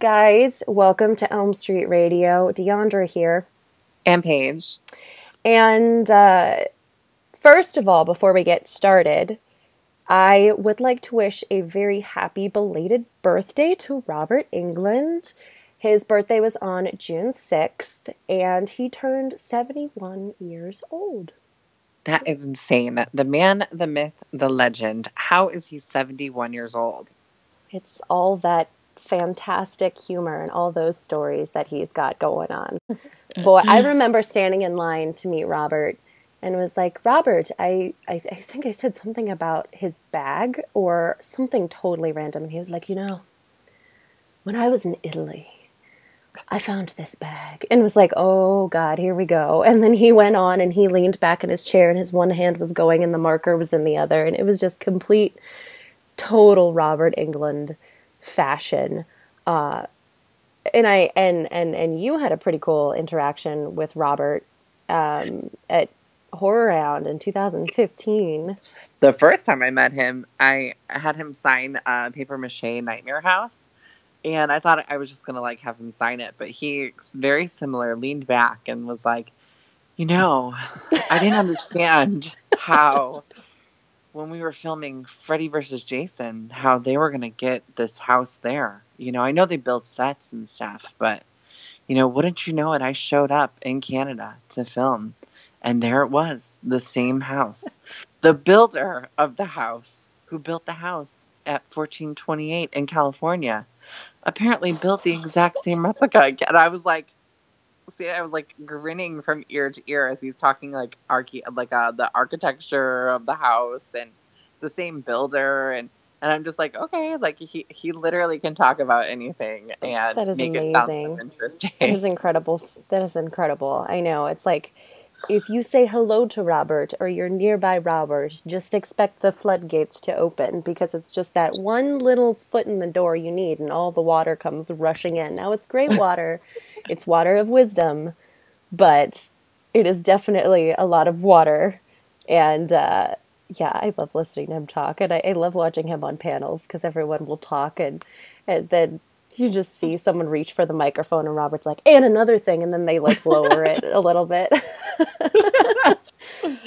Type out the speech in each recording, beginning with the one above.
guys. Welcome to Elm Street Radio. Deandra here. And Paige. And first of all, before we get started, I would like to wish a very happy belated birthday to Robert Englund. His birthday was on June 6th, and he turned 71 years old. That is insane. The man, the myth, the legend. How is he 71 years old? It's all that fantastic humor and all those stories that he's got going on. Boy, I remember standing in line to meet Robert and was like, Robert, I think I said something about his bag or something totally random. And he was like, when I was in Italy, I found this bag. And was like, oh, God, here we go. And then he went on and he leaned back in his chair and his one hand was going and the marker was in the other. And it was just complete, total Robert Englund fashion. And you had a pretty cool interaction with Robert at Horror Round in 2015. The first time I met him, I had him sign a paper mache Nightmare House. And I thought I was just going to have him sign it. But he, very similar, leaned back and was like, I didn't understand how, when we were filming Freddy versus Jason, how they were going to get this house there. I know they built sets and stuff, but, wouldn't you know it, I showed up in Canada to film. And there it was, the same house. The builder of the house, who built the house at 1428 in California, apparently built the exact same replica. And I was like, grinning from ear to ear as he's talking the architecture of the house and the same builder. And I'm just like, okay, he literally can talk about anything and make it sound so interesting. That is incredible. That is incredible. I know. It's like, if you say hello to Robert or you're nearby Robert, just expect the floodgates to open because it's just that one little foot in the door you need and all the water comes rushing in. Now, it's great water. It's water of wisdom, but it is definitely a lot of water. And I love listening to him talk. And I love watching him on panels because everyone will talk and then you just see someone reach for the microphone and Robert's like, and another thing. And then they lower it a little bit.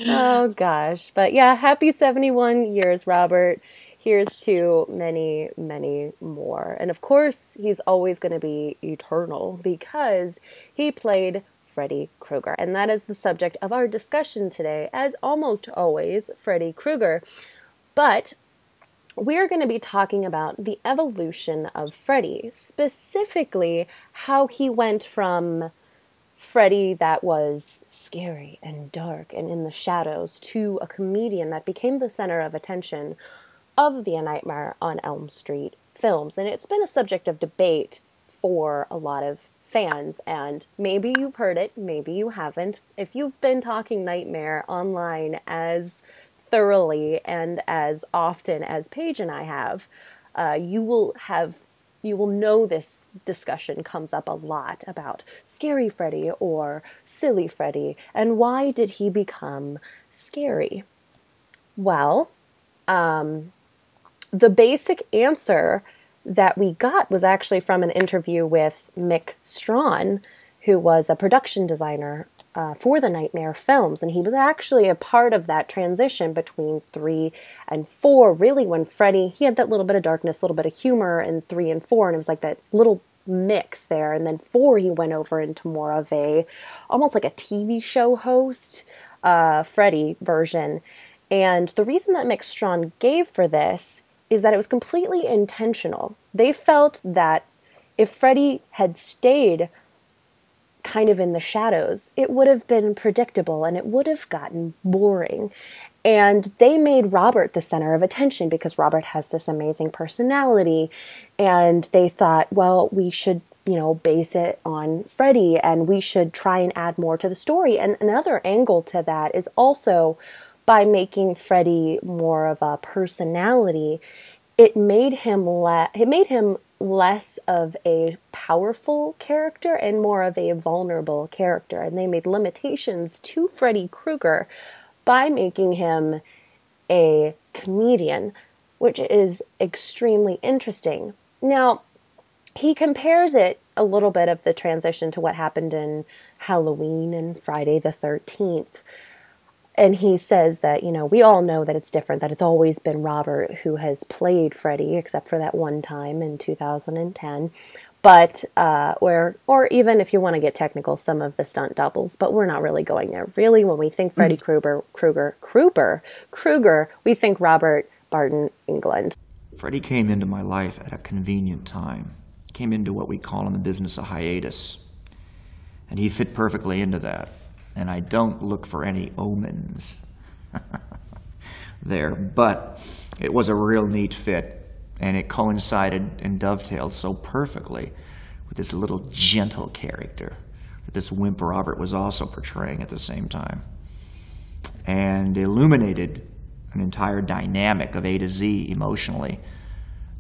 Oh, gosh. But yeah, happy 71 years, Robert. Here's to many, many more. And of course, he's always going to be eternal because he played Freddy Krueger. And that is the subject of our discussion today, as almost always, Freddy Krueger. But we're going to be talking about the evolution of Freddy, specifically how he went from Freddy that was scary and dark and in the shadows to a comedian that became the center of attention of the A Nightmare on Elm Street films. And it's been a subject of debate for a lot of fans, and maybe you've heard it, maybe you haven't. If you've been talking Nightmare online as thoroughly and as often as Paige and I have, you will know this discussion comes up a lot about scary Freddy or silly Freddy, and why did he become scary? Well, the basic answer that we got was actually from an interview with Mick Strawn, who was a production designer for the Nightmare films, and he was actually a part of that transition between 3 and 4, really when Freddy, he had that little bit of darkness, a little bit of humor in 3 and 4, and it was like that little mix there, and then 4 he went over into more of almost like a TV show host, Freddy version, and the reason that Mick Strawn gave for this is that it was completely intentional. They felt that if Freddy had stayed kind of in the shadows, it would have been predictable and it would have gotten boring. And they made Robert the center of attention because Robert has this amazing personality. And they thought, well, we should, base it on Freddy and we should try and add more to the story. And another angle to that is also by making Freddy more of a personality, it made him less of a powerful character and more of a vulnerable character. And they made limitations to Freddy Krueger by making him a comedian, which is extremely interesting. Now, he compares it a little bit of the transition to what happened in Halloween and Friday the 13th. And he says that, you know, we all know that it's different, that it's always been Robert who has played Freddy, except for that one time in 2010. But, or even if you want to get technical, some of the stunt doubles, but we're not really going there. Really, when we think Freddy Krueger, we think Robert Barton England. Freddy came into my life at a convenient time. He came into what we call in the business a hiatus. And he fit perfectly into that. And I don't look for any omens there, but it was a real neat fit. And it coincided and dovetailed so perfectly with this little gentle character that this wimp Robert was also portraying at the same time. And illuminated an entire dynamic of A to Z emotionally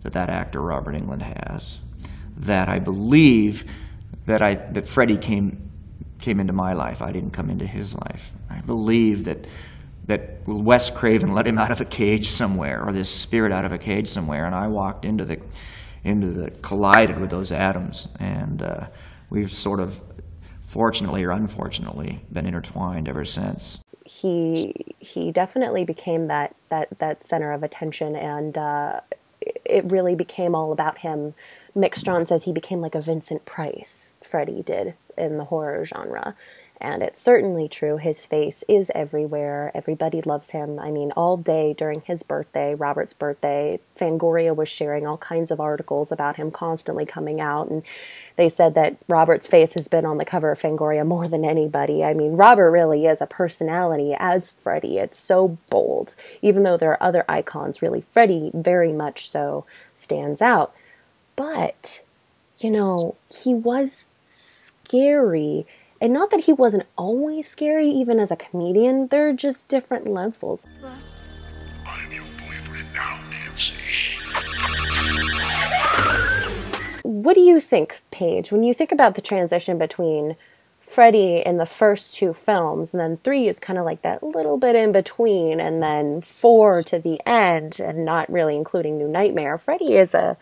that actor Robert Englund has. That I believe that Freddy came into my life. I didn't come into his life. I believe that Wes Craven let him out of a cage somewhere, or this spirit out of a cage somewhere, and I walked into the collided with those atoms, and we've sort of, fortunately or unfortunately, been intertwined ever since. He definitely became that center of attention, and it really became all about him. Mick Strawn says he became like a Vincent Price, Freddy did, in the horror genre. And it's certainly true. His face is everywhere. Everybody loves him. I mean, all day during his birthday, Robert's birthday, Fangoria was sharing all kinds of articles about him constantly coming out. And they said that Robert's face has been on the cover of Fangoria more than anybody. I mean, Robert really is a personality as Freddy. It's so bold. Even though there are other icons, really, Freddy very much so stands out. But, you know, he was scary. And not that he wasn't always scary, even as a comedian. They're just different levels. I'm your boyfriend now, Nancy. What do you think, Paige, when you think about the transition between Freddy in the first two films, and then 3 is kind of like that little bit in between, and then 4 to the end, and not really including New Nightmare? Freddy is a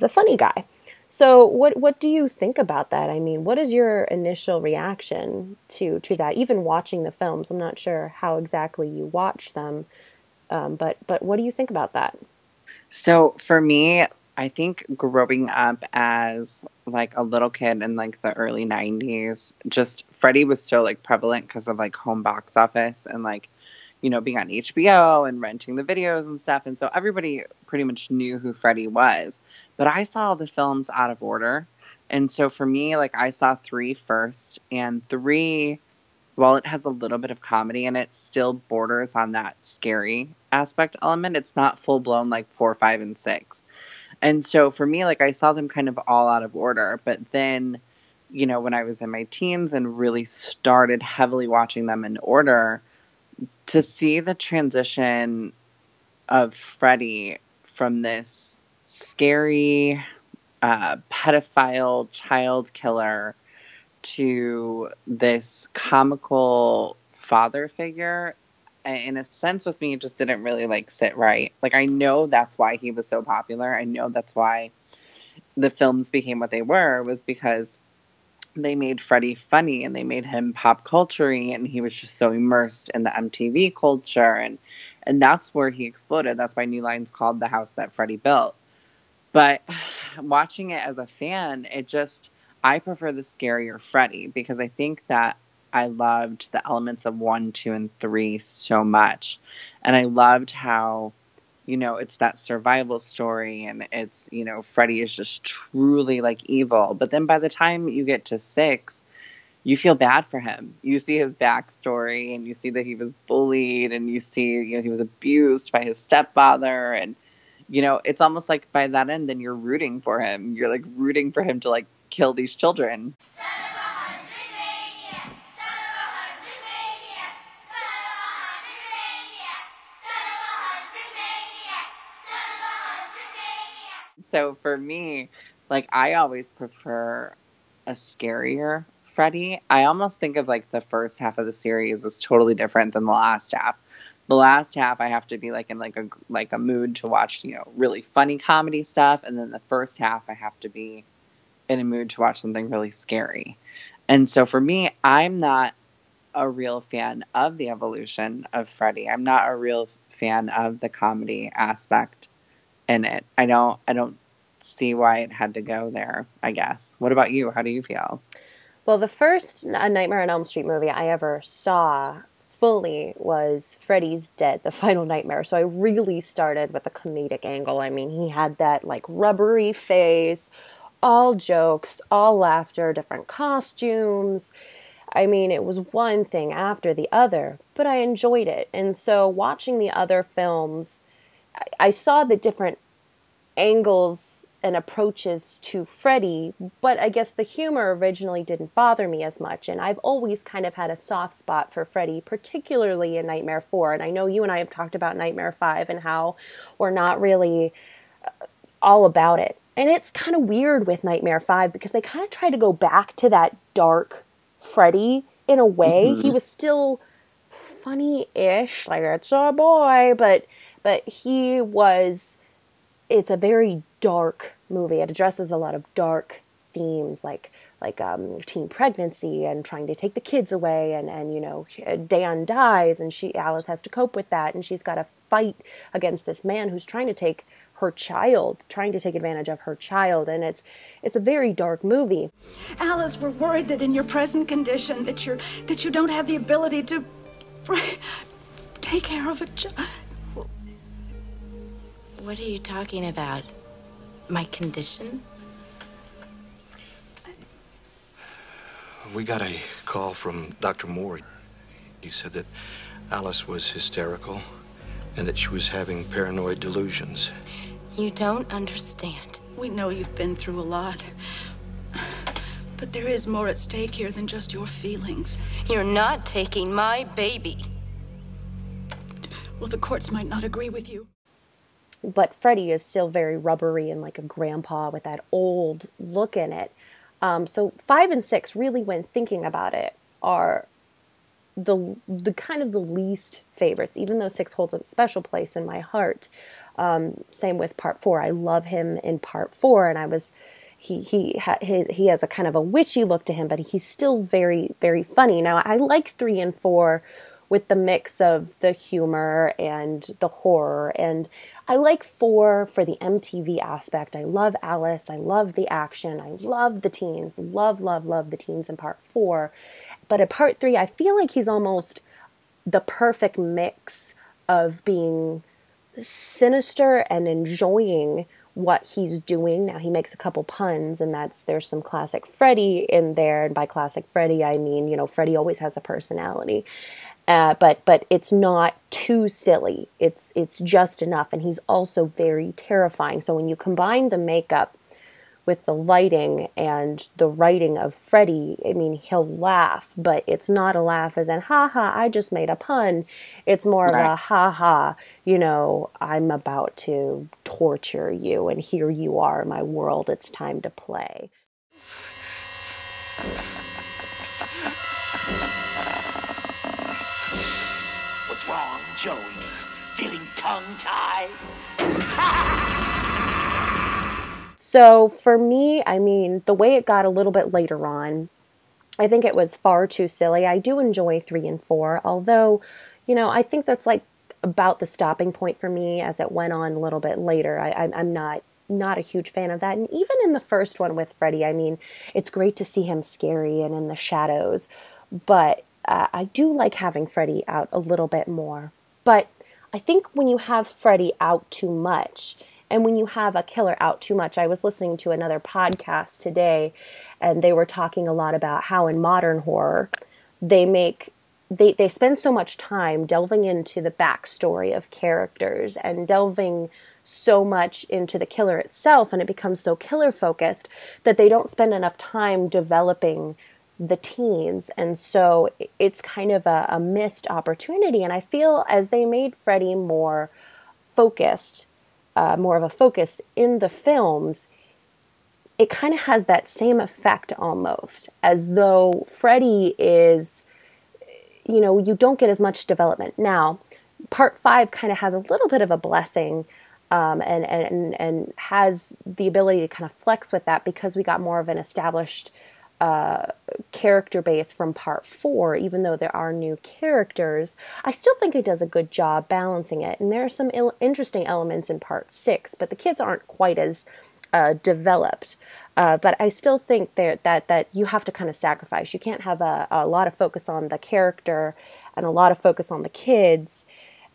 funny guy. So what do you think about that? I mean, what is your initial reaction to that? Even watching the films, I'm not sure how exactly you watch them, but what do you think about that? So for me, I think growing up as like a little kid in like the early 90s, just Freddy was so like prevalent because of like home box office and like, you know, being on HBO and renting the videos and stuff. And so everybody pretty much knew who Freddy was. But I saw the films out of order. And so for me, like I saw 3 first, and 3, while it has a little bit of comedy in it, still borders on that scary aspect element. It's not full blown like 4, 5, and 6. And so for me, like I saw them kind of all out of order. But then, you know, when I was in my teens and really started heavily watching them in order, to see the transition of Freddy from this scary pedophile child killer to this comical father figure, in a sense with me, it just didn't really like sit right. Like I know that's why he was so popular. I know that's why the films became what they were, was because they made Freddy funny and they made him pop culture-y, and he was just so immersed in the MTV culture, and that's where he exploded. That's why New Line's called The House That Freddy Built. But watching it as a fan, I prefer the scarier Freddy, because I think that I loved the elements of 1, 2, and 3 so much. And I loved how, you know, it's that survival story, and it's, you know, Freddy is just truly like evil. But then by the time you get to 6, you feel bad for him. You see his backstory, and you see that he was bullied, and you see, you know, he was abused by his stepfather. And, you know, it's almost like by that end, then you're rooting for him. You're like rooting for him to like kill these children. So for me, like I always prefer a scarier Freddy. I almost think of like the first half of the series as totally different than the last half. The last half, I have to be like in like a mood to watch, you know, really funny comedy stuff, and then the first half, I have to be in a mood to watch something really scary. And so for me, I'm not a real fan of the evolution of Freddy. I'm not a real fan of the comedy aspect in it. I don't see why it had to go there, I guess. What about you? How do you feel? Well, the first A Nightmare on Elm Street movie I ever saw fully was Freddy's Dead, The Final Nightmare. So I really started with the comedic angle. I mean, he had that like rubbery face, all jokes, all laughter, different costumes. I mean, it was one thing after the other, but I enjoyed it. And so watching the other films, I saw the different angles and approaches to Freddy, but I guess the humor originally didn't bother me as much. And I've always kind of had a soft spot for Freddy, particularly in Nightmare 4. And I know you and I have talked about Nightmare 5 and how we're not really all about it. And it's kind of weird with Nightmare 5 because they kind of try to go back to that dark Freddy in a way. He was still funny-ish, like it's a boy, but he was, it's a very dark movie. It addresses a lot of dark themes like teen pregnancy and trying to take the kids away, and you know, Dan dies and Alice has to cope with that, and she's got to fight against this man who's trying to take her child, trying to take advantage of her child, and it's a very dark movie. Alice, we're worried that in your present condition that you don't have the ability to take care of a child. What are you talking about? My condition? We got a call from Dr. Moore. He said that Alice was hysterical and that she was having paranoid delusions. You don't understand. We know you've been through a lot. But there is more at stake here than just your feelings. You're not taking my baby. Well, the courts might not agree with you. But Freddy is still very rubbery and like a grandpa with that old look in it. So 5 and 6 really, when thinking about it, are the kind of the least favorites, even though 6 holds a special place in my heart. Same with part 4. I love him in part 4, and he has a kind of a witchy look to him, but he's still very, very funny. Now, I like 3 and 4 with the mix of the humor and the horror, and I like 4 for the MTV aspect. I love Alice. I love the action. I love the teens. Love the teens in part 4. But in part 3, I feel like he's almost the perfect mix of being sinister and enjoying what he's doing. Now, he makes a couple puns, and there's some classic Freddy in there. And by classic Freddy, I mean, you know, Freddy always has a personality. But it's not too silly. It's just enough. And he's also very terrifying. So when you combine the makeup with the lighting and the writing of Freddy, I mean, he'll laugh, but it's not a laugh as in, ha ha, I just made a pun. It's more of a ha ha, you know, I'm about to torture you, and here you are in my world. It's time to play. What's wrong, Joey? Feeling tongue-tied? So for me, I mean, the way it got a little bit later on, I think it was far too silly. I do enjoy 3 and 4, although, you know, I think that's like about the stopping point for me as it went on a little bit later. I'm not a huge fan of that. And even in the first one with Freddy, I mean, it's great to see him scary and in the shadows, but I do like having Freddy out a little bit more. But I think when you have Freddy out too much, and when you have a killer out too much, I was listening to another podcast today, and they were talking a lot about how in modern horror, they spend so much time delving into the backstory of characters and delving so much into the killer itself, and it becomes so killer focused that they don't spend enough time developing the teens. And so it's kind of a missed opportunity. And I feel as they made Freddy more focused, more of a focus in the films, it kind of has that same effect almost, as though Freddy is, you know, you don't get as much development. Now, part 5 kind of has a little bit of a blessing and has the ability to kind of flex with that because we got more of an established character base from part 4, even though there are new characters. I still think it does a good job balancing it, and there are some interesting elements in part 6, but the kids aren't quite as developed. But I still think that you have to kind of sacrifice. You can't have a lot of focus on the character and a lot of focus on the kids.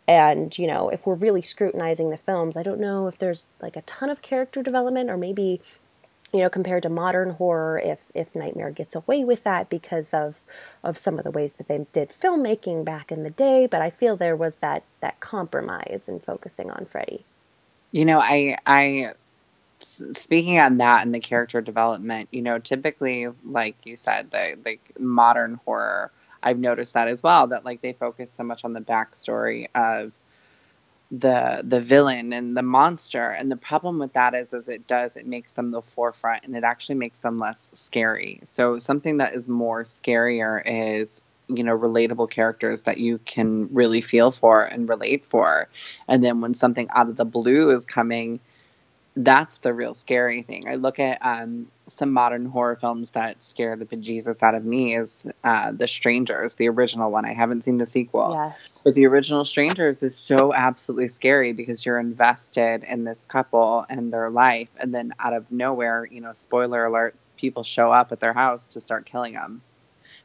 And, you know, if we're really scrutinizing the films, I don't know if there's like a ton of character development, or maybe, you know, compared to modern horror, if Nightmare gets away with that because of some of the ways that they did filmmaking back in the day. But I feel there was that compromise in focusing on Freddy. You know, I speaking on that and the character development, you know, typically, like you said, the modern horror, I've noticed that as well, that like they focus so much on the backstory of the villain and the monster. And the problem with that is it makes them the forefront, and it actually makes them less scary. So something that is more scarier is, you know, relatable characters that you can really feel for and relate for. And then when something out of the blue is coming, that's the real scary thing. I look at some modern horror films that scare the bejesus out of me is The Strangers, the original one. I haven't seen the sequel. Yes. But the original Strangers is so absolutely scary because you're invested in this couple and their life. And then out of nowhere, you know, spoiler alert, people show up at their house to start killing them.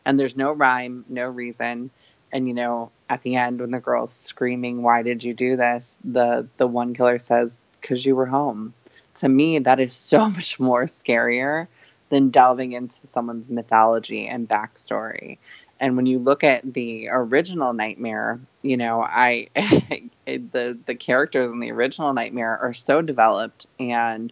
And there's no rhyme, no reason. And, you know, at the end when the girl's screaming, "Why did you do this?" The one killer says, "'Cause you were home." To me, that is so much more scarier than delving into someone's mythology and backstory. And when you look at the original Nightmare, you know, the characters in the original Nightmare are so developed, and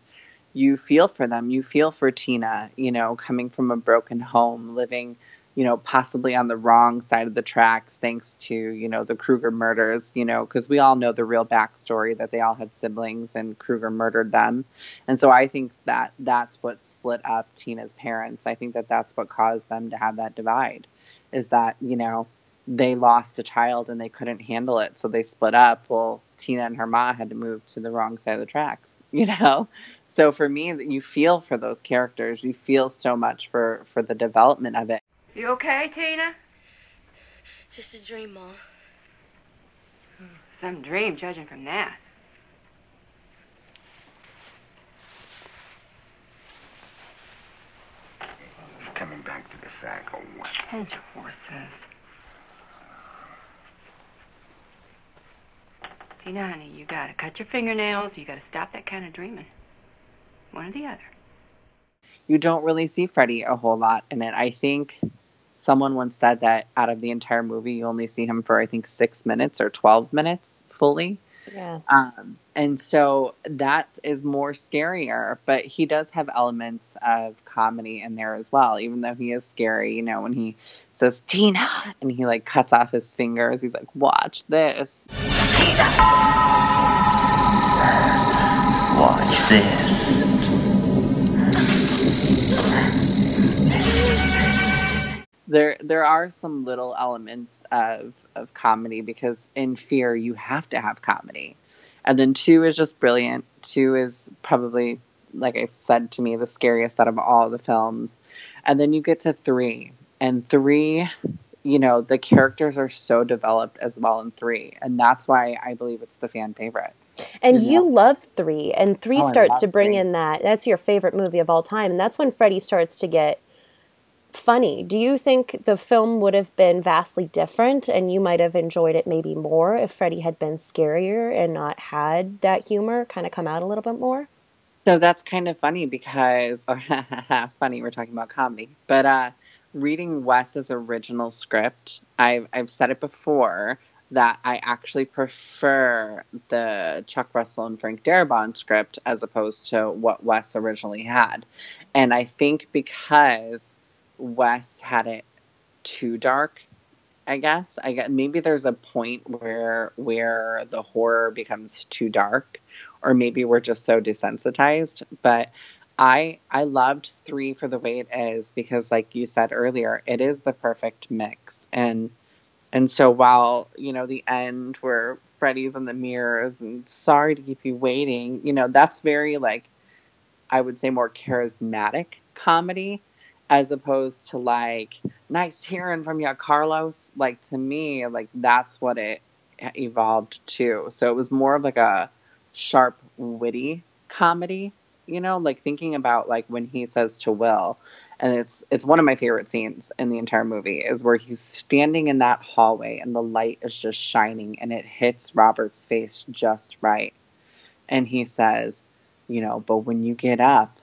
you feel for them. You feel for Tina, you know, coming from a broken home, living, you know, possibly on the wrong side of the tracks thanks to, you know, the Kruger murders, you know, because we all know the real backstory that they all had siblings and Kruger murdered them. And so I think that that's what split up Tina's parents. I think that that's what caused them to have that divide, is that, you know, they lost a child and they couldn't handle it. So they split up. Well, Tina and her ma had to move to the wrong side of the tracks, you know? So for me, you feel for those characters. You feel so much for the development of it. You okay, Tina? Just a dream, Mom. Some dream, judging from that. Coming back to the sack or what? Hold your horses. Tina, honey, you gotta cut your fingernails. You gotta stop that kind of dreaming. One or the other. You don't really see Freddy a whole lot in it. I think someone once said that out of the entire movie, you only see him for, I think, 6 minutes or 12 minutes fully. Yeah. And so that is more scarier, but he does have elements of comedy in there as well, even though he is scary. You know, when he says, "Tina," and he like cuts off his fingers, he's like, "Watch this. Tina! Watch this. There are some little elements of comedy because in Fear you have to have comedy. And then 2 is just brilliant. 2 is probably, like I said, to me, the scariest out of all the films. And then you get to 3. And 3, you know, the characters are so developed as well in 3. And that's why I believe it's the fan favorite. And you love 3. And 3 starts to bring 3. in that's your favorite movie of all time. And that's when Freddy starts to get funny. Do you think the film would have been vastly different and you might have enjoyed it maybe more if Freddy had been scarier and not had that humor kind of come out a little bit more? So that's kind of funny because, funny, we're talking about comedy, but reading Wes's original script, I've said it before that I actually prefer the Chuck Russell and Frank Darabont script as opposed to what Wes originally had. And I think because Wes had it too dark, I guess. Maybe there's a point where the horror becomes too dark, or maybe we're just so desensitized. But I loved 3 for the way it is because, like you said earlier, it is the perfect mix. And so while, you know, the end where Freddy's in the mirrors and sorry to keep you waiting. You know, that's very, like, I would say more charismatic comedy as opposed to, like, nice hearing from you, Carlos. Like, to me, like, that's what it evolved to. So it was more of like a sharp, witty comedy, you know, like thinking about like when he says to Will, and it's one of my favorite scenes in the entire movie is where he's standing in that hallway and the light is just shining and it hits Robert's face just right. And he says, you know, but when you get up,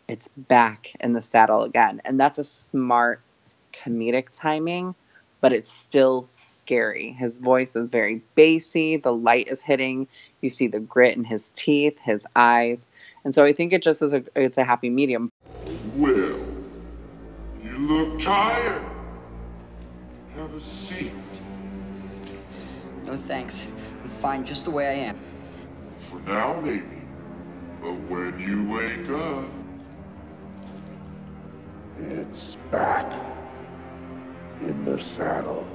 it's back in the saddle again. And that's a smart comedic timing, but it's still scary. His voice is very bassy. The light is hitting. You see the grit in his teeth, his eyes. And so I think it just is it's a happy medium. Well, you look tired. Have a seat. No thanks. I'm fine just the way I am. For now, maybe. But when you wake up, it's back in the saddle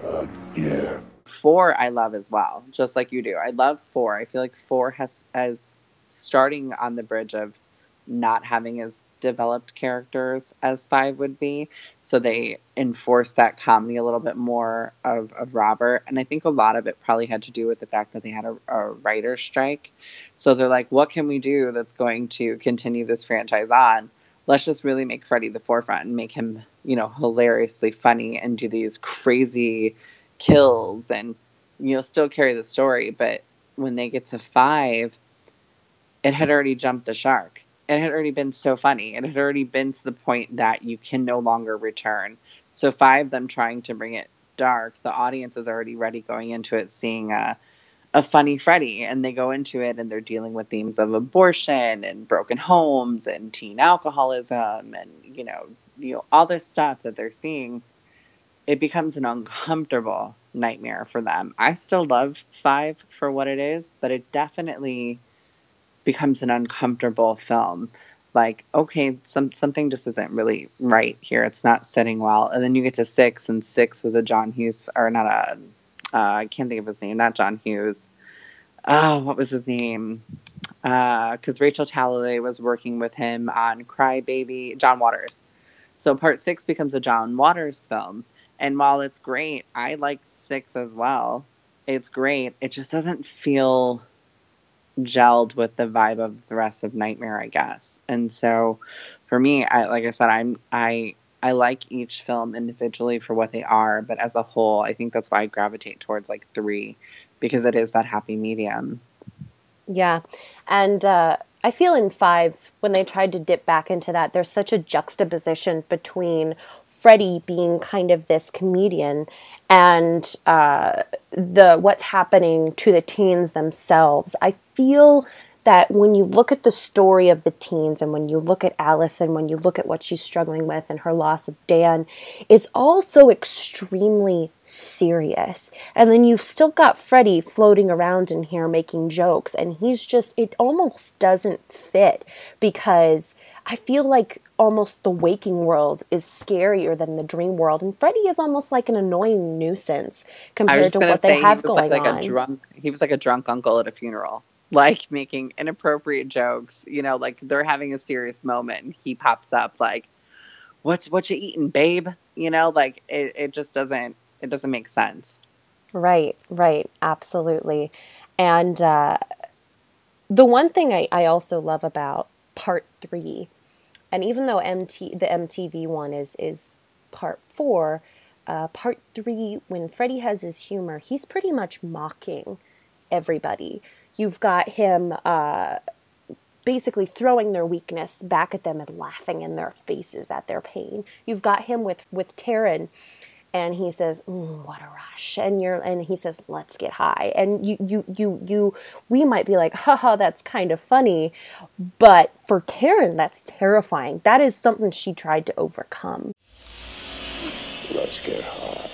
again. 4 I love as well, just like you do. I love 4. I feel like 4 has as starting on the bridge of not having as developed characters as 5 would be. So they enforced that comedy a little bit more of Robert. And I think a lot of it probably had to do with the fact that they had a writer's strike. So they're like, what can we do that's going to continue this franchise on? Let's just really make Freddy the forefront and make him, you know, hilariously funny and do these crazy kills and, you know, still carry the story. But when they get to 5, it had already jumped the shark. It had already been so funny. It had already been to the point that you can no longer return. So 5, them trying to bring it dark, the audience is already ready going into it, seeing a funny Freddy, and they go into it and they're dealing with themes of abortion and broken homes and teen alcoholism and, you know, all this stuff that they're seeing. It becomes an uncomfortable nightmare for them. I still love 5 for what it is, but it definitely becomes an uncomfortable film. Like, okay, something just isn't really right here. It's not setting well. And then you get to 6, and 6 was a John Hughes, or not a, I can't think of his name, not John Hughes. Oh, what was his name? Because Rachel Talalay was working with him on Cry Baby, John Waters. So part 6 becomes a John Waters film. And while it's great, I like 6 as well. It's great. It just doesn't feel gelled with the vibe of the rest of Nightmare, I guess. And so for me, like I said, I like each film individually for what they are, but as a whole, I think that's why I gravitate towards like 3, because it is that happy medium. Yeah. And I feel in 5, when they tried to dip back into that, there's such a juxtaposition between Freddy being kind of this comedian and what's happening to the teens themselves. I feel that when you look at the story of the teens and when you look at Alice and when you look at what she's struggling with and her loss of Dan, it's also extremely serious. And then you've still got Freddy floating around in here making jokes, and he's just, it almost doesn't fit, because I feel like almost the waking world is scarier than the dream world, and Freddy is almost like an annoying nuisance compared to what they have going on. He was like a drunk uncle at a funeral, like making inappropriate jokes, you know, like they're having a serious moment and he pops up like, what you eating, babe? You know, like it just doesn't make sense. Right, absolutely. And the one thing I also love about part 3, and even though the MTV one is part 4, part 3, when Freddy has his humor, he's pretty much mocking everybody. You've got him basically throwing their weakness back at them and laughing in their faces at their pain. You've got him with Taryn, and he says, "What a rush," and he says, "Let's get high." And we might be like, haha, that's kind of funny, but for Taryn, that's terrifying. That is something she tried to overcome. Let's get high.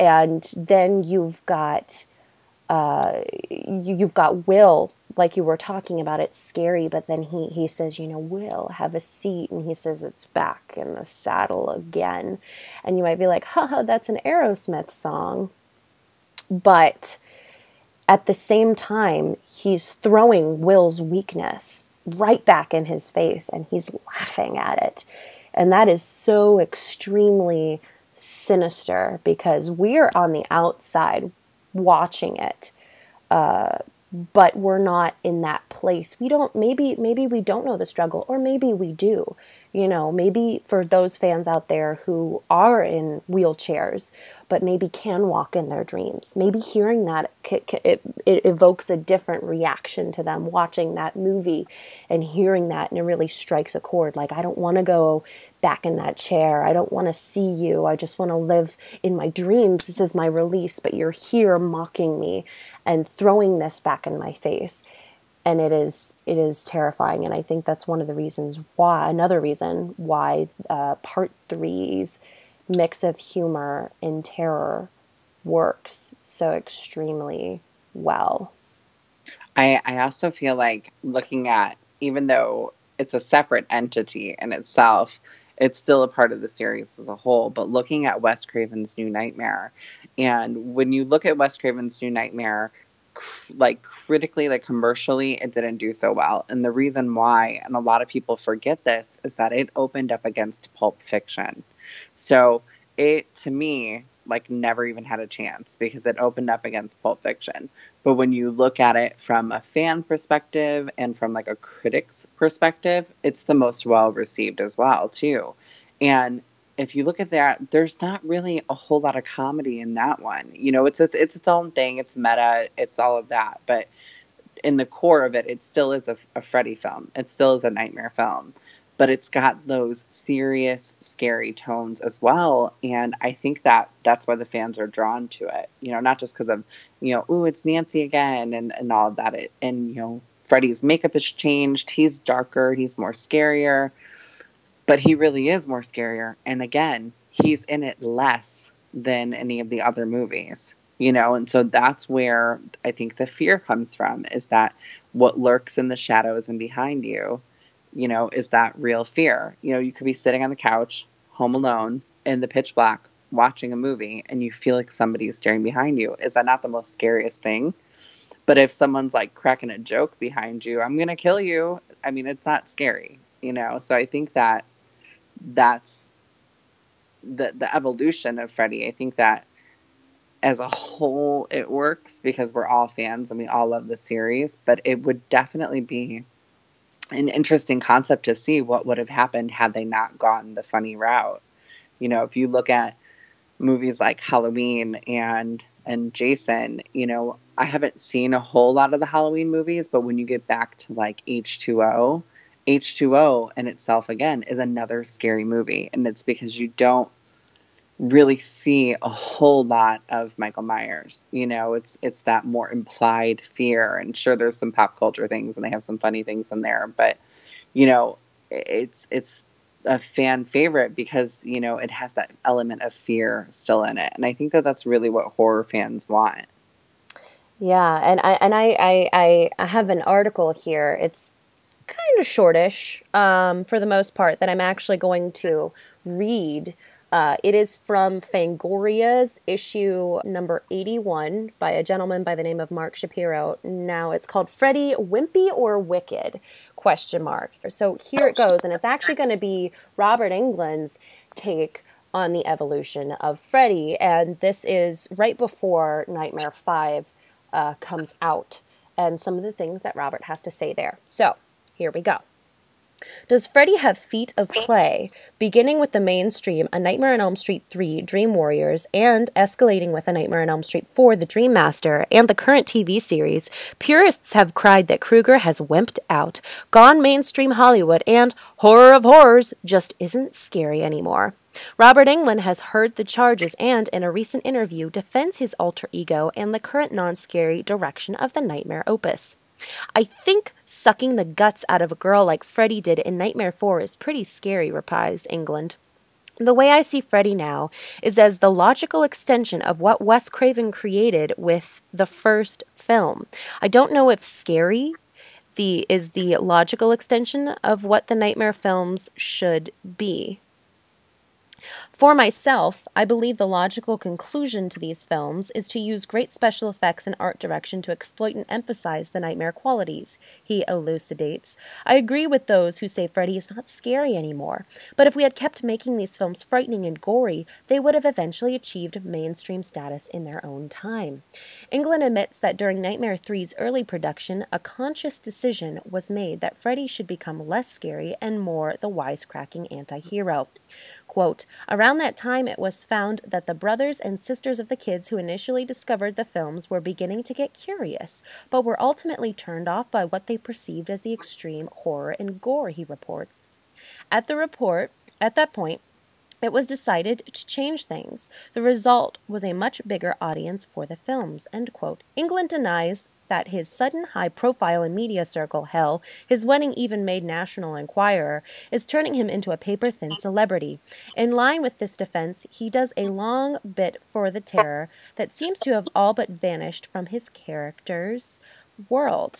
And then you've got you've got Will, like you were talking about. It's scary, but then he says, Will, have a seat, and he says it's back in the saddle again. And you might be like, haha, that's an Aerosmith song. But at the same time, he's throwing Will's weakness right back in his face, and he's laughing at it. And that is so extremely sinister, because we're on the outside watching it, but we're not in that place. We don't, maybe we don't know the struggle, or maybe we do. Maybe for those fans out there who are in wheelchairs, but maybe can walk in their dreams, maybe hearing that, it evokes a different reaction to them watching that movie and hearing that, and it really strikes a chord. Like, I don't want to go back in that chair. I don't want to see you. I just want to live in my dreams. This is my release, but you're here mocking me and throwing this back in my face. And it is terrifying. And I think that's another reason why part 3's mix of humor and terror works so extremely well. I also feel like, looking at, even though it's a separate entity in itself, it's still a part of the series as a whole. But looking at Wes Craven's New Nightmare, and when you look at Wes Craven's New Nightmare, like critically, like commercially, it didn't do so well. And the reason why, and a lot of people forget this, is that it opened up against Pulp Fiction. So it, to me, like never even had a chance, because it opened up against Pulp Fiction. But when you look at it from a fan perspective and from like a critic's perspective, it's the most well received as well too. And if you look at that, there's not really a whole lot of comedy in that one. It's its own thing. It's meta. It's all of that. But in the core of it, it still is a Freddy film. It still is a nightmare film. But it's got those serious, scary tones as well. And I think that that's why the fans are drawn to it. Not just because of, ooh, it's Nancy again and all of that. Freddy's makeup has changed. He's darker. He's more scarier. But he really is more scarier. And again, he's in it less than any of the other movies, and so that's where I think the fear comes from, is that what lurks in the shadows and behind you, is that real fear. You could be sitting on the couch, home alone, in the pitch black, watching a movie, and you feel like somebody's staring behind you. Is that not the most scariest thing? But if someone's like cracking a joke behind you, I'm going to kill you, I mean, it's not scary, So I think that that's the evolution of Freddy. I think that as a whole it works because we're all fans and we all love the series, but it would definitely be an interesting concept to see what would have happened had they not gone the funny route. If you look at movies like Halloween and Jason, I haven't seen a whole lot of the Halloween movies, but when you get back to like H2O in itself, again, is another scary movie. And it's because you don't really see a whole lot of Michael Myers. It's that more implied fear. And sure, there's some pop culture things and they have some funny things in there. But, it's a fan favorite because, it has that element of fear still in it. And I think that that's really what horror fans want. Yeah. And I have an article here. It's kind of shortish, for the most part, that I'm actually going to read. It is from Fangoria's issue number 81 by a gentleman by the name of Mark Shapiro. Now it's called Freddy, Wimpy or Wicked? ? So here it goes, and it's actually going to be Robert Englund's take on the evolution of Freddy, and this is right before Nightmare 5 comes out, and some of the things that Robert has to say there. So here we go. Does Freddy have feet of clay, beginning with the mainstream A Nightmare on Elm Street 3, Dream Warriors, and escalating with A Nightmare on Elm Street 4, The Dream Master, and the current TV series? Purists have cried that Krueger has wimped out, gone mainstream Hollywood, and, horror of horrors, just isn't scary anymore. Robert Englund has heard the charges and, in a recent interview, defends his alter ego and the current non-scary direction of the Nightmare opus. I think sucking the guts out of a girl like Freddy did in Nightmare 4 is pretty scary, replies Englund. The way I see Freddy now is as the logical extension of what Wes Craven created with the first film. I don't know if scary is the logical extension of what the Nightmare films should be. For myself, I believe the logical conclusion to these films is to use great special effects and art direction to exploit and emphasize the nightmare qualities, he elucidates. I agree with those who say Freddy is not scary anymore, but if we had kept making these films frightening and gory, they would have eventually achieved mainstream status in their own time. Englund admits that during Nightmare 3's early production, a conscious decision was made that Freddy should become less scary and more the wisecracking anti-hero. Quote, around that time it was found that the brothers and sisters of the kids who initially discovered the films were beginning to get curious, but were ultimately turned off by what they perceived as the extreme horror and gore, he reports. At that point, it was decided to change things. The result was a much bigger audience for the films, end quote. Englund denies that his sudden high profile in media circle, hell, his wedding even made National Enquirer, is turning him into a paper-thin celebrity. In line with this defense, he does a long bit for the terror that seems to have all but vanished from his character's world.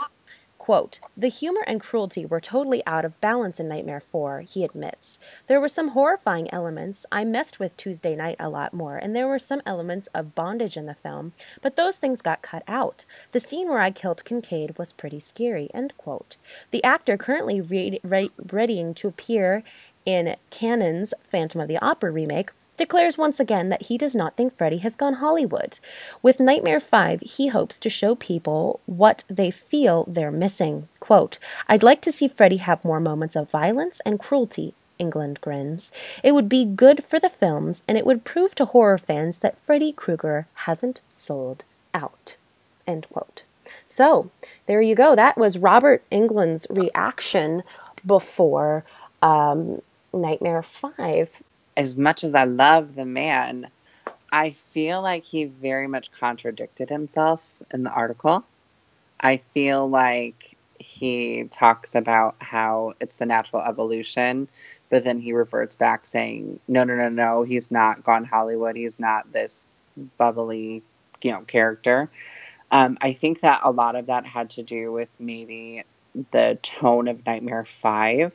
Quote, the humor and cruelty were totally out of balance in Nightmare 4, he admits. There were some horrifying elements. I messed with Tuesday Night a lot more, and there were some elements of bondage in the film, but those things got cut out. The scene where I killed Kincaid was pretty scary, end quote. The actor currently readying to appear in Cannon's Phantom of the Opera remake declares once again that he does not think Freddy has gone Hollywood. With Nightmare 5, he hopes to show people what they feel they're missing. Quote, I'd like to see Freddy have more moments of violence and cruelty, Englund grins. It would be good for the films, and it would prove to horror fans that Freddy Krueger hasn't sold out. End quote. So, there you go. That was Robert Englund's reaction before Nightmare 5. As much as I love the man, I feel like he very much contradicted himself in the article. I feel like he talks about how it's the natural evolution, but then he reverts back saying, no, he's not gone Hollywood. He's not this bubbly, character. I think that a lot of that had to do with maybe the tone of Nightmare 5,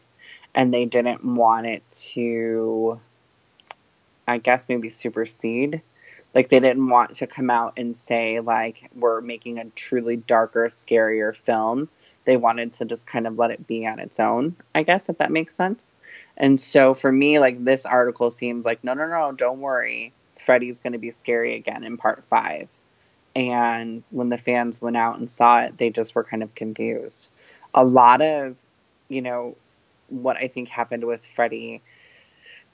and they didn't want it to, I guess, maybe supersede. Like, they didn't want to come out and say, like, we're making a truly darker, scarier film. They wanted to just kind of let it be on its own, I guess, if that makes sense. And so for me, like, this article seems like, no, don't worry. Freddy's going to be scary again in part 5. And when the fans went out and saw it, they just were kind of confused. A lot of, what I think happened with Freddy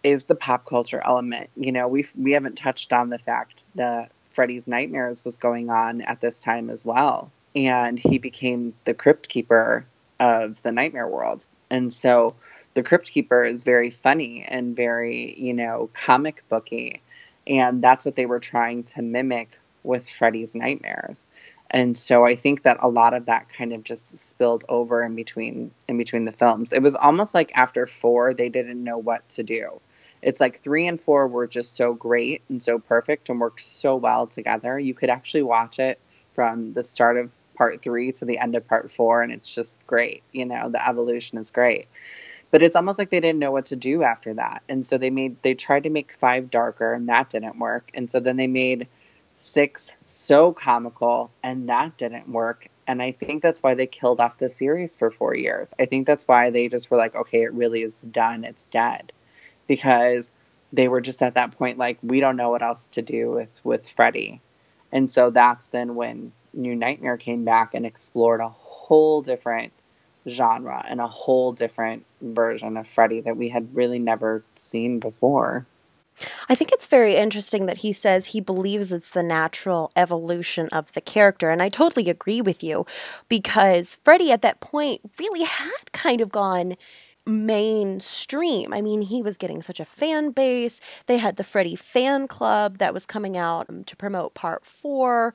is the pop culture element. We haven't touched on the fact that Freddy's Nightmares was going on at this time as well. And he became the Crypt Keeper of the Nightmare world. And so the Crypt Keeper is very funny and very, comic booky. And that's what they were trying to mimic with Freddy's Nightmares. And so I think that a lot of that kind of just spilled over in between the films. It was almost like after 4, they didn't know what to do. It's like 3 and 4 were just so great and so perfect and worked so well together. You could actually watch it from the start of part 3 to the end of part 4, and it's just great. The evolution is great. But it's almost like they didn't know what to do after that. And so they tried to make 5 darker, and that didn't work. And so then they made 6 so comical, and that didn't work. And I think that's why they killed off the series for 4 years. I think that's why they just were like, okay, it really is done. It's dead. Because they were just at that point like, we don't know what else to do with Freddy. And so that's then when New Nightmare came back and explored a whole different genre and a whole different version of Freddy that we had really never seen before. I think it's very interesting that he says he believes it's the natural evolution of the character, and I totally agree with you, because Freddy at that point really had kind of gone mainstream. I mean, he was getting such a fan base. They had the Freddy fan club that was coming out to promote part 4,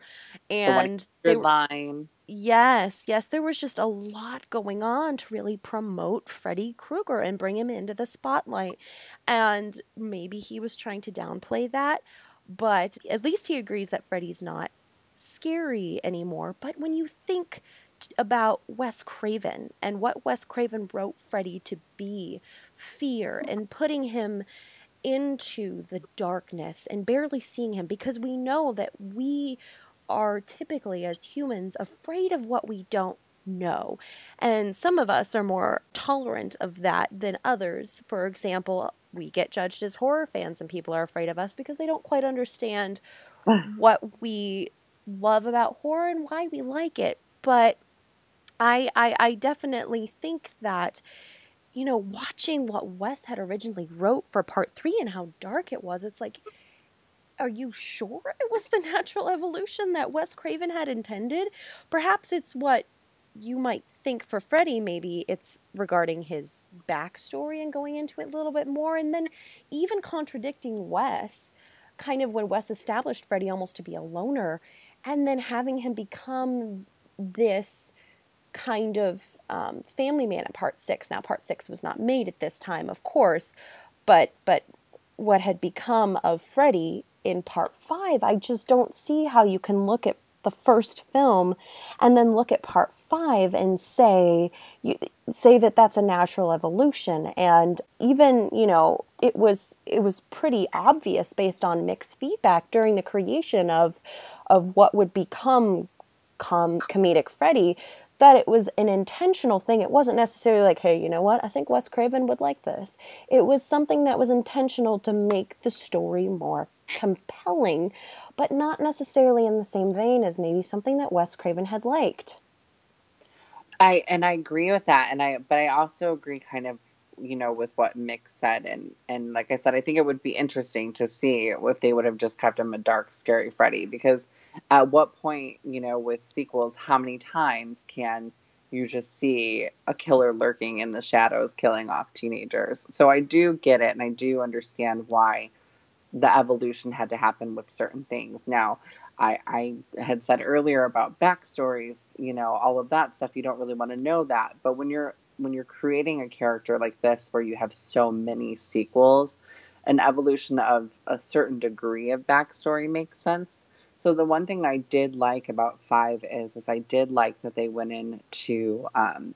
and the line. Yes, there was just a lot going on to really promote Freddy Krueger and bring him into the spotlight. And maybe he was trying to downplay that, but at least he agrees that Freddy's not scary anymore. But when you think about Wes Craven and what Wes Craven wrote Freddy to be, fear, and putting him into the darkness and barely seeing him, because we know that we are typically, as humans, afraid of what we don't know. And some of us are more tolerant of that than others. For example, we get judged as horror fans and people are afraid of us because they don't quite understand what we love about horror and why we like it. But I definitely think that, you know, watching what Wes had originally wrote for part 3 and how dark it was, it's like, are you sure it was the natural evolution that Wes Craven had intended? Perhaps it's what you might think for Freddy. Maybe it's regarding his backstory and going into it a little bit more, and then even contradicting Wes, kind of when Wes established Freddy almost to be a loner, and then having him become this kind of family man at part 6. Now, part 6 was not made at this time, of course, but what had become of Freddy in part 5, I just don't see how you can look at the first film and then look at part 5 and say that that's a natural evolution. And even, you know, it was pretty obvious based on mixed feedback during the creation of what would become comedic Freddy, that it was an intentional thing. It wasn't necessarily like, hey, you know what, I think Wes Craven would like this. It was something that was intentional to make the story more compelling, but not necessarily in the same vein as maybe something that Wes Craven had liked. I agree with that, but I also agree kind of, you know, with what Mick said, and like I said, I think it would be interesting to see if they would have just kept him a dark, scary Freddy, because at what point, you know, with sequels, how many times can you just see a killer lurking in the shadows killing off teenagers? So I do get it, and I do understand why the evolution had to happen with certain things. Now, I had said earlier about backstories, you know, all of that stuff, you don't really want to know that. But when you're creating a character like this, where you have so many sequels, an evolution of a certain degree of backstory makes sense. So the one thing I did like about 5 is I did like that they went into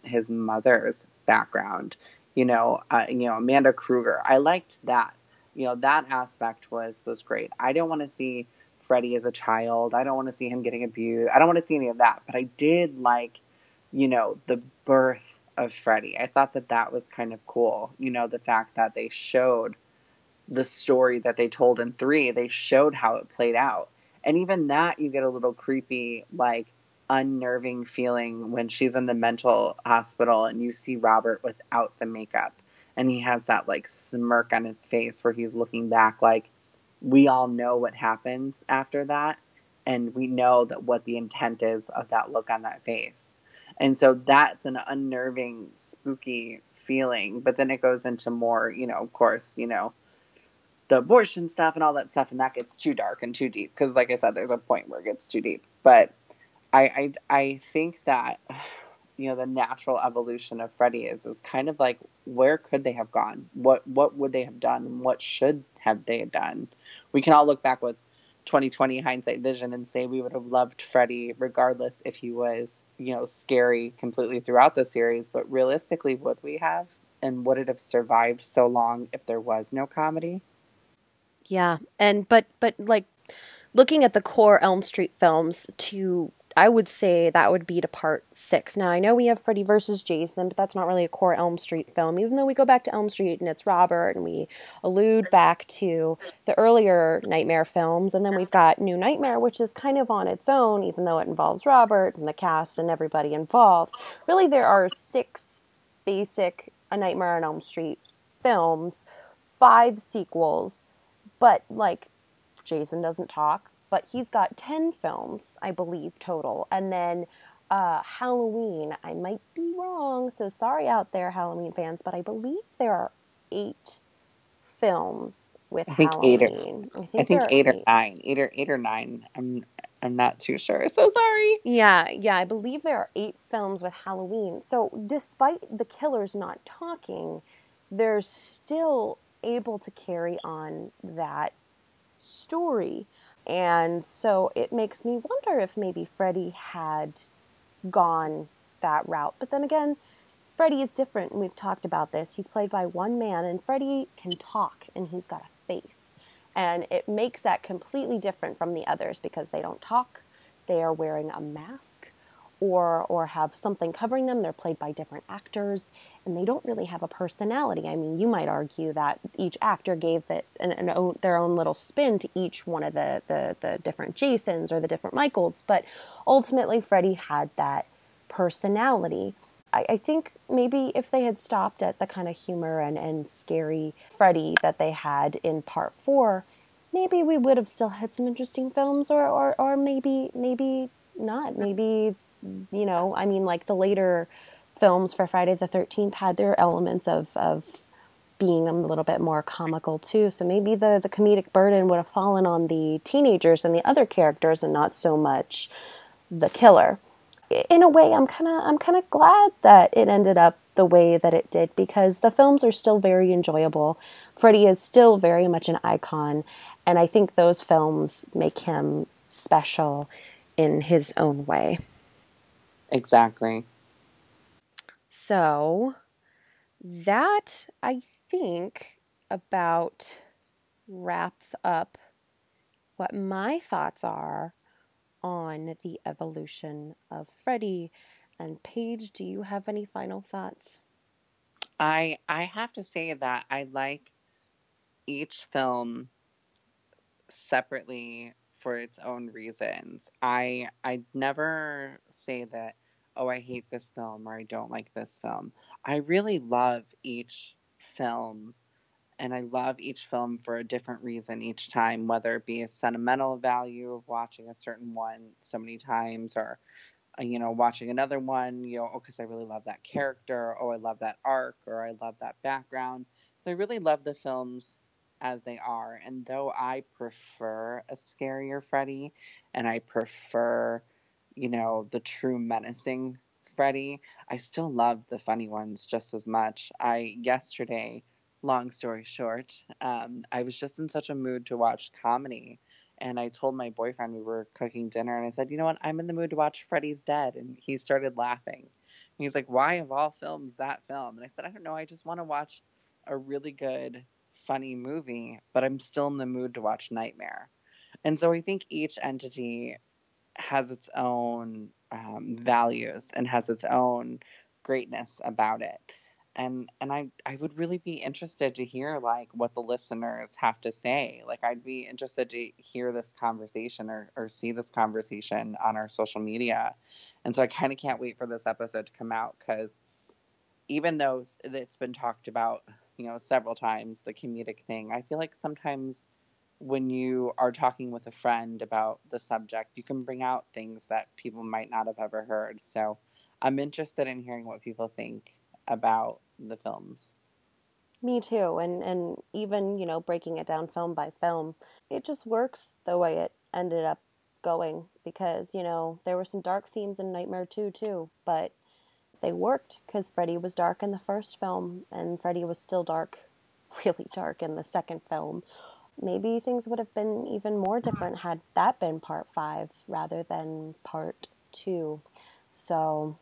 his mother's background. You know, Amanda Kruger. I liked that. You know, that aspect was great. I don't want to see Freddy as a child. I don't want to see him getting abused. I don't want to see any of that. But I did like, you know, the birth of Freddy. I thought that was kind of cool. You know, the fact that they showed the story that they told in 3. They showed how it played out. And even that, you get a little creepy, like, unnerving feeling when she's in the mental hospital and you see Robert without the makeup. And he has that, like, smirk on his face where he's looking back like, we all know what happens after that. And we know that what the intent is of that look on that face. And so that's an unnerving, spooky feeling. But then it goes into more, you know, of course, you know, the abortion stuff and all that stuff. And that gets too dark and too deep. Because like I said, there's a point where it gets too deep. But I think that, you know, the natural evolution of Freddy is kind of like, where could they have gone? What would they have done? What should have they done? We can all look back with 2020 hindsight vision and say we would have loved Freddy regardless if he was, you know, scary completely throughout the series. But realistically, would we have? And would it have survived so long if there was no comedy? Yeah. And but like, looking at the core Elm Street films, I would say that would be to part 6. Now, I know we have Freddy versus Jason, but that's not really a core Elm Street film, even though we go back to Elm Street and it's Robert, and we allude back to the earlier Nightmare films, and then we've got New Nightmare, which is kind of on its own, even though it involves Robert and the cast and everybody involved. Really, there are 6 basic A Nightmare on Elm Street films, 5 sequels, but, like, Jason doesn't talk, but he's got 10 films, I believe, total. And then Halloween, I might be wrong, so sorry out there, Halloween fans, but I believe there are 8 films with Halloween. I think 8 or 9. 8 or 9. I'm not too sure. So sorry. Yeah, I believe there are 8 films with Halloween. So despite the killers not talking, they're still able to carry on that story. And so it makes me wonder if maybe Freddy had gone that route. But then again, Freddy is different, and we've talked about this. He's played by one man, and Freddy can talk, and he's got a face. And it makes that completely different from the others because they don't talk, they are wearing a mask, or have something covering them. They're played by different actors, and they don't really have a personality. I mean, you might argue that each actor gave their own little spin to each one of the different Jasons or the different Michaels, but ultimately Freddy had that personality. I think maybe if they had stopped at the kind of humor and scary Freddy that they had in part 4, maybe we would have still had some interesting films, or maybe not. Maybe, you know, I mean, like the later films for Friday the 13th had their elements of being a little bit more comical too. So maybe the comedic burden would have fallen on the teenagers and the other characters and not so much the killer. In a way, I'm kind of glad that it ended up the way that it did, because the films are still very enjoyable. Freddy is still very much an icon, and I think those films make him special in his own way. Exactly. So that, I think, about wraps up what my thoughts are on the evolution of Freddy. And Paige, do you have any final thoughts? I have to say that I like each film separately for its own reasons. I never say that, oh, I hate this film or I don't like this film. I really love each film, and I love each film for a different reason each time, whether it be a sentimental value of watching a certain one so many times, or you know, watching another one, you know, oh, because I really love that character, oh, I love that arc, or I love that background. So I really love the films as they are. And though I prefer a scarier Freddy, and I prefer, you know, the true menacing Freddy, I still love the funny ones just as much. Yesterday, long story short, I was just in such a mood to watch comedy. And I told my boyfriend, we were cooking dinner, and I said, you know what, I'm in the mood to watch Freddy's Dead. And he started laughing. And he's like, why of all films that film? And I said, I don't know, I just want to watch a really good, funny movie, but I'm still in the mood to watch Nightmare. And so I think each entity has its own values and has its own greatness about it. And I would really be interested to hear like what the listeners have to say. Like I'd be interested to hear this conversation or see this conversation on our social media. And so I kind of can't wait for this episode to come out, because even though it's been talked about, you know, several times, the comedic thing, I feel like sometimes when you are talking with a friend about the subject, you can bring out things that people might not have ever heard. So I'm interested in hearing what people think about the films. Me too. And even, you know, breaking it down film by film, it just works the way it ended up going, because, you know, there were some dark themes in Nightmare 2 too, but they worked because Freddy was dark in the first film, and Freddy was still dark, really dark, in the second film. Maybe things would have been even more different had that been part 5 rather than part 2. So,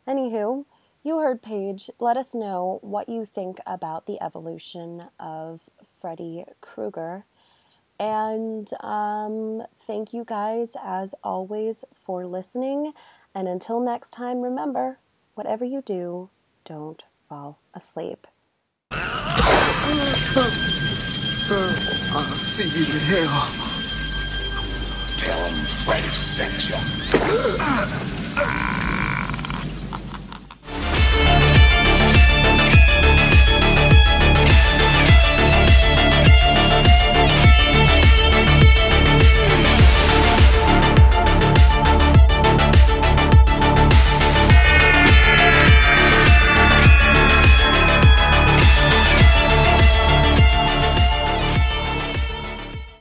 anywho, you heard Paige. Let us know what you think about the evolution of Freddy Krueger. And thank you guys, as always, for listening. And until next time, remember, whatever you do, don't fall asleep. I'll see you in hell. Tell him Freddy sent you.